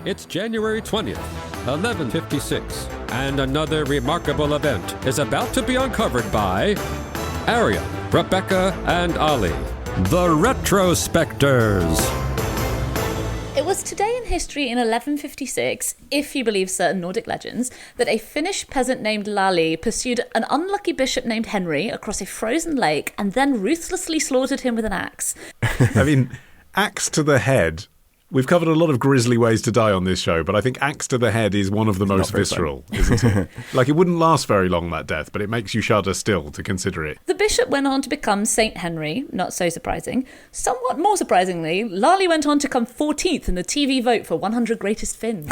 It's January 20th, 1156, and another remarkable event is about to be uncovered by Arion, Rebecca, and Olly, the Retrospectors. It was today in history in 1156, if you believe certain Nordic legends, that a Finnish peasant named Lalli pursued an unlucky bishop named Henry across a frozen lake and then ruthlessly slaughtered him with an axe. I mean, axe to the head. We've covered a lot of grisly ways to die on this show, but I think axe to the head is one of the most visceral, isn't it? Like, it wouldn't last very long, that death, but it makes you shudder still to consider it. The bishop went on to become Saint Henry, not so surprising. Somewhat more surprisingly, Lalli went on to come 14th in the TV vote for 100 Greatest Finns.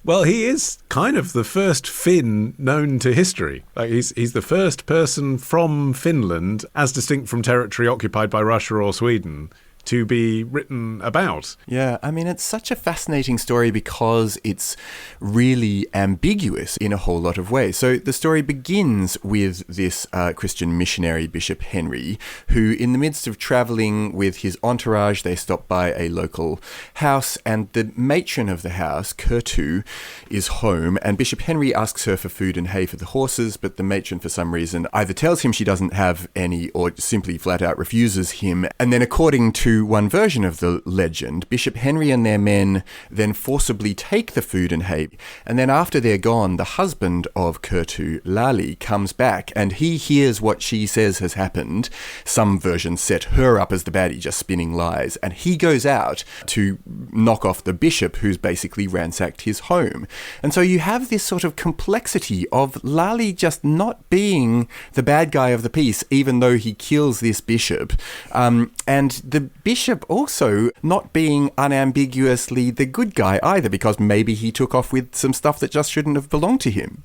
Well, he is kind of the first Finn known to history. Like, he's the first person from Finland, as distinct from territory occupied by Russia or Sweden, to be written about. Yeah, I mean, it's such a fascinating story because it's really ambiguous in a whole lot of ways. So the story begins with this Christian missionary, Bishop Henry, who in the midst of travelling with his entourage, they stop by a local house, and the matron of the house, Kertu, is home, and Bishop Henry asks her for food and hay for the horses, but the matron, for some reason, either tells him she doesn't have any or simply flat out refuses him. And then, according to one version of the legend, Bishop Henry and their men then forcibly take the food and hay, and then after they're gone, the husband of Kertu, Lalli, comes back and he hears what she says has happened. Some versions set her up as the baddie, just spinning lies, and he goes out to knock off the bishop who's basically ransacked his home. And so you have this sort of complexity of Lalli just not being the bad guy of the piece, even though he kills this bishop, and the bishop also not being unambiguously the good guy either, because maybe he took off with some stuff that just shouldn't have belonged to him.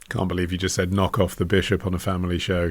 Can't believe you just said knock off the bishop on a family show.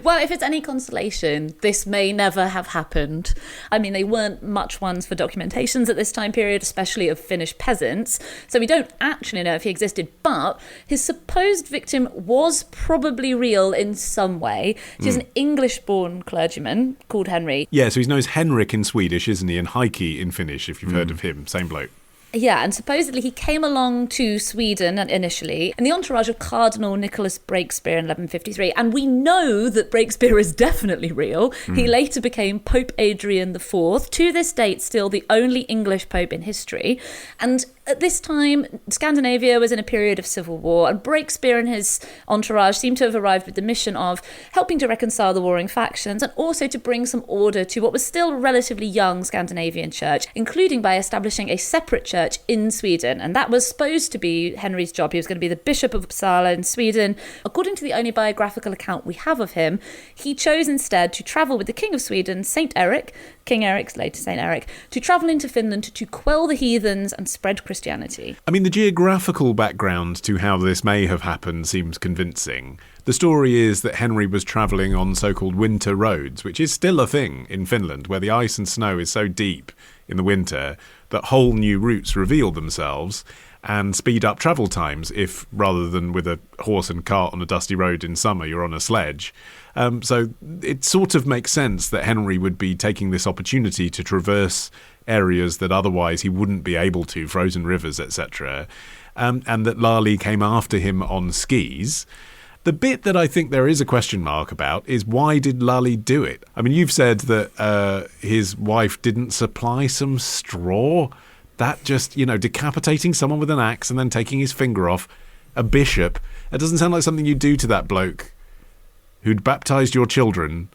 Well, if it's any consolation, this may never have happened. I mean, they weren't much ones for documentations at this time period, especially of Finnish peasants, so we don't actually know if he existed, but his supposed victim was probably real in some way. He was an English-born clergyman called Henry. Yeah, so he's known as Henrik in Swedish, isn't he? And Heikki in Finnish, if you've heard of him. Same bloke. Yeah, and supposedly he came along to Sweden initially in the entourage of Cardinal Nicholas Breakspere in 1153. And we know that Breakspere is definitely real. He later became Pope Adrian IV, to this date still the only English pope in history. And at this time, Scandinavia was in a period of civil war, and Breakspere and his entourage seem to have arrived with the mission of helping to reconcile the warring factions and also to bring some order to what was still a relatively young Scandinavian church, including by establishing a separate church in Sweden. And that was supposed to be Henry's job. He was going to be the Bishop of Uppsala in Sweden. According to the only biographical account we have of him, he chose instead to travel with the King of Sweden, Saint Eric, King Eric's later Saint Eric, to travel into Finland to quell the heathens and spread Christianity. I mean, the geographical background to how this may have happened seems convincing. The story is that Henry was travelling on so-called winter roads, which is still a thing in Finland, where the ice and snow is so deep in the winter that whole new routes reveal themselves and speed up travel times if, rather than with a horse and cart on a dusty road in summer, you're on a sledge. So it sort of makes sense that Henry would be taking this opportunity to traverse areas that otherwise he wouldn't be able to, frozen rivers, etc., and that Lalli came after him on skis. The bit that I think there is a question mark about is, why did Lalli do it? I mean, you've said that his wife didn't supply some straw. That just, decapitating someone with an axe and then taking his finger off, a bishop, it doesn't sound like something you do to that bloke who'd baptised your children.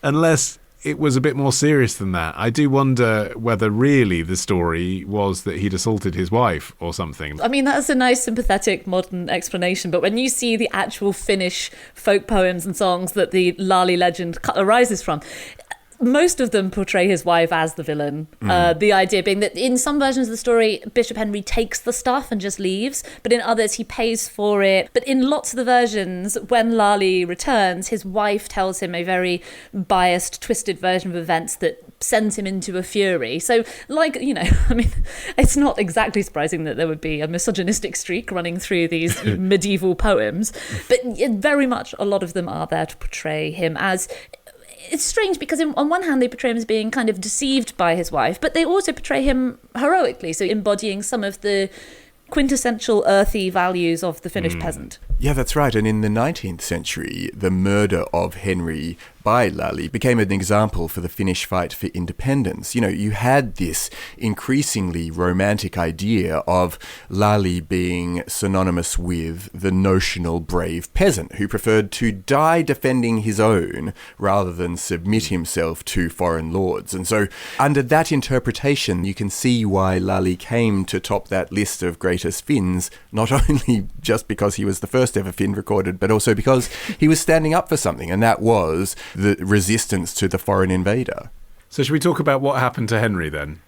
Unless it was a bit more serious than that. I do wonder whether really the story was that he'd assaulted his wife or something. I mean, that's a nice, sympathetic, modern explanation, but when you see the actual Finnish folk poems and songs that the Lalli legend arises from, most of them portray his wife as the villain. The idea being that in some versions of the story, Bishop Henry takes the stuff and just leaves, but in others he pays for it. But in lots of the versions, when Lalli returns, his wife tells him a very biased, twisted version of events that sends him into a fury. So, I mean, it's not exactly surprising that there would be a misogynistic streak running through these medieval poems, but very much a lot of them are there to portray him as it's strange because on one hand they portray him as being kind of deceived by his wife, but they also portray him heroically, so embodying some of the quintessential earthy values of the Finnish peasant. Yeah, that's right. And in the 19th century, the murder of Henry by Lalli became an example for the Finnish fight for independence. You know, you had this increasingly romantic idea of Lalli being synonymous with the notional brave peasant who preferred to die defending his own rather than submit himself to foreign lords. And so under that interpretation, you can see why Lalli came to top that list of greatest Finns, not only just because he was the first ever Finn recorded, but also because he was standing up for something, and that was the resistance to the foreign invader. So should we talk about what happened to Henry then?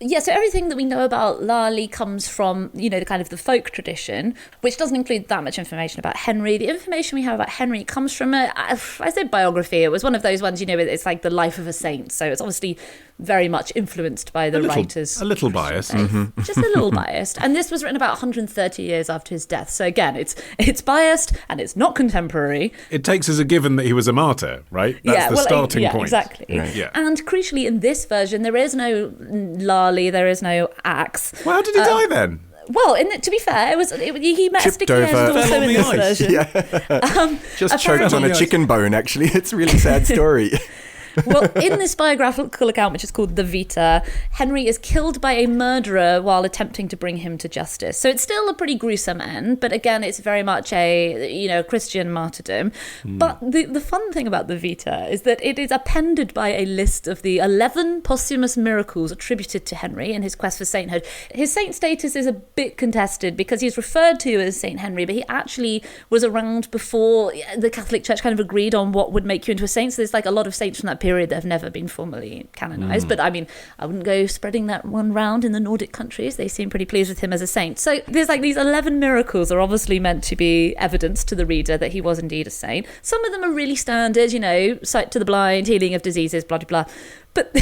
Yeah, so everything that we know about Lalli comes from, you know, the kind of the folk tradition, which doesn't include that much information about Henry. The information we have about Henry comes from I said biography. It was one of those ones, you know, it's like the life of a saint. So it's obviously very much influenced by the writers. A little biased. Just a little biased. And this was written about 130 years after his death. So again, it's biased and it's not contemporary. It takes as a given that he was a martyr, right? That's the starting point. Exactly. Right. Yeah. And crucially, in this version, there is no Lalli, there is no axe. Well, how did he die then? Well, to be fair, he met a Tripped sticky edge over. also in this version. Yeah. Just choked on a chicken bone, actually. It's a really sad story. Well, in this biographical account, which is called the Vita, Henry is killed by a murderer while attempting to bring him to justice. So it's still a pretty gruesome end, but again, it's very much a, you know, Christian martyrdom. But the fun thing about the Vita is that it is appended by a list of the 11 posthumous miracles attributed to Henry in his quest for sainthood. His saint status is a bit contested because he's referred to as Saint Henry, but he actually was around before the Catholic Church kind of agreed on what would make you into a saint. So there's like a lot of saints from that period that have never been formally canonized. But I mean, I wouldn't go spreading that one round in the Nordic countries. They seem pretty pleased with him as a saint. So there's like these 11 miracles are obviously meant to be evidence to the reader that he was indeed a saint. Some of them are really standard, you know, sight to the blind, healing of diseases, blah, blah, blah. But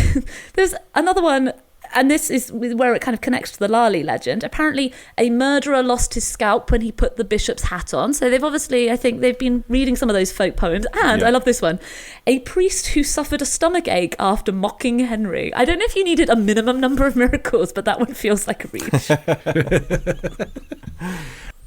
there's another one, and this is where it kind of connects to the Lalli legend. Apparently, a murderer lost his scalp when he put the bishop's hat on. So they've obviously, I think they've been reading some of those folk poems. And I love this one. A priest who suffered a stomach ache after mocking Henry. I don't know if you needed a minimum number of miracles, but that one feels like a reach.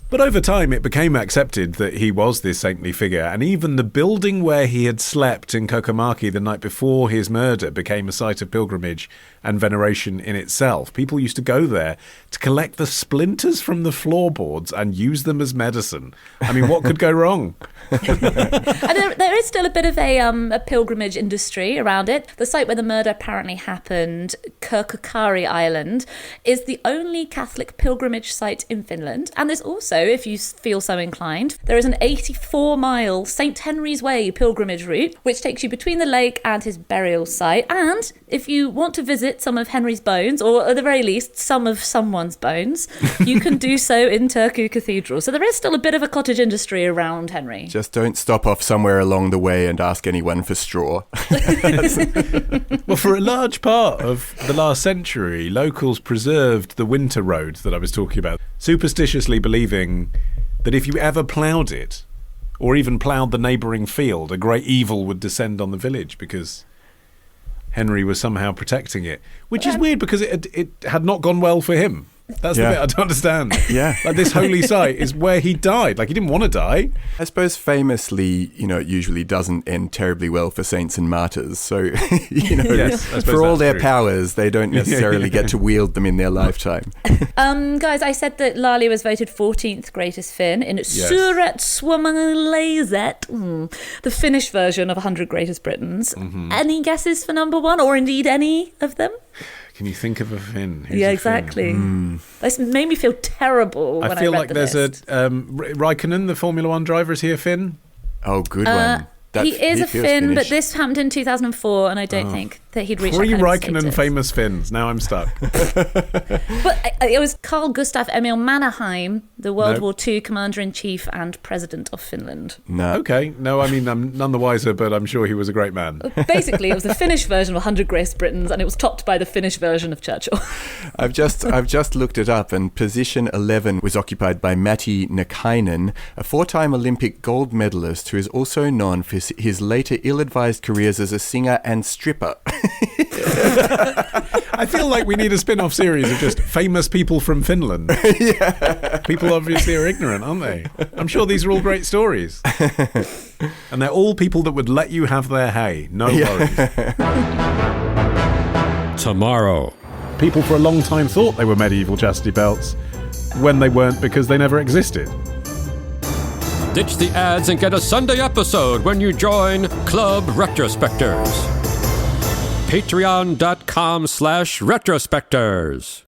But over time, it became accepted that he was this saintly figure, and even the building where he had slept in Kokomaki the night before his murder became a site of pilgrimage and veneration in itself. People used to go there to collect the splinters from the floorboards and use them as medicine. I mean, what could go wrong? And there is still a bit of a pilgrimage industry around it. The site where the murder apparently happened, Kirkkari Island, is the only Catholic pilgrimage site in Finland. And there's also, if you feel so inclined, there is an 84-mile St. Henry's Way pilgrimage route, which takes you between the lake and his burial site. And if you want to visit some of Henry's bones, or at the very least, some of someone's bones, you can do so in Turku Cathedral. So there is still a bit of a cottage industry around Henry. Just don't stop off somewhere along the way and ask anyone for straw. Well, for a large part of the last century, locals preserved the winter road that I was talking about, superstitiously believing that if you ever ploughed it, or even ploughed the neighbouring field, a great evil would descend on the village because Henry was somehow protecting it. Which is weird because it had not gone well for him. That's the bit I don't understand. Yeah. Like, this holy site is where he died. Like, he didn't want to die. I suppose famously, you know, it usually doesn't end terribly well for saints and martyrs. So, you know, Yes, I suppose for all that's their true. powers, they don't necessarily get to wield them in their lifetime. Guys, I said that Lalli was voted 14th greatest Finn in Suuret Suomalaiset, the Finnish version of 100 Greatest Britons. Any guesses for number one, or indeed any of them? Can you think of a Finn? Who's Yeah, a exactly. Finn? This made me feel terrible when I feel read like the there's list. Raikkonen, the Formula One driver. Is he a Finn? Oh, good one. He is a feels Finn, Finnish. but this happened in 2004, and I don't think that he'd reached Three that kind of Raikkonen status. famous Finns. Now I'm stuck. But it was Carl Gustaf Emil Mannerheim, the World No. War II Commander-in-Chief and President of Finland. No. Okay. No, I mean, I'm none the wiser, but I'm sure he was a great man. Basically, it was the Finnish version of 100 Greatest Britons, and it was topped by the Finnish version of Churchill. I've just looked it up, and position 11 was occupied by Matti Näkäinen, a 4-time Olympic gold medalist who is also known for choose his later ill-advised careers as a singer and stripper. I feel like we need a spin-off series of just famous people from Finland. Yeah. People obviously are ignorant, aren't they? I'm sure these are all great stories. And they're all people that would let you have their hay. No worries. Tomorrow. People for a long time thought they were medieval chastity belts when they weren't, because they never existed. Ditch the ads and get a Sunday episode when you join Club Retrospectors. Patreon.com/retrospectors.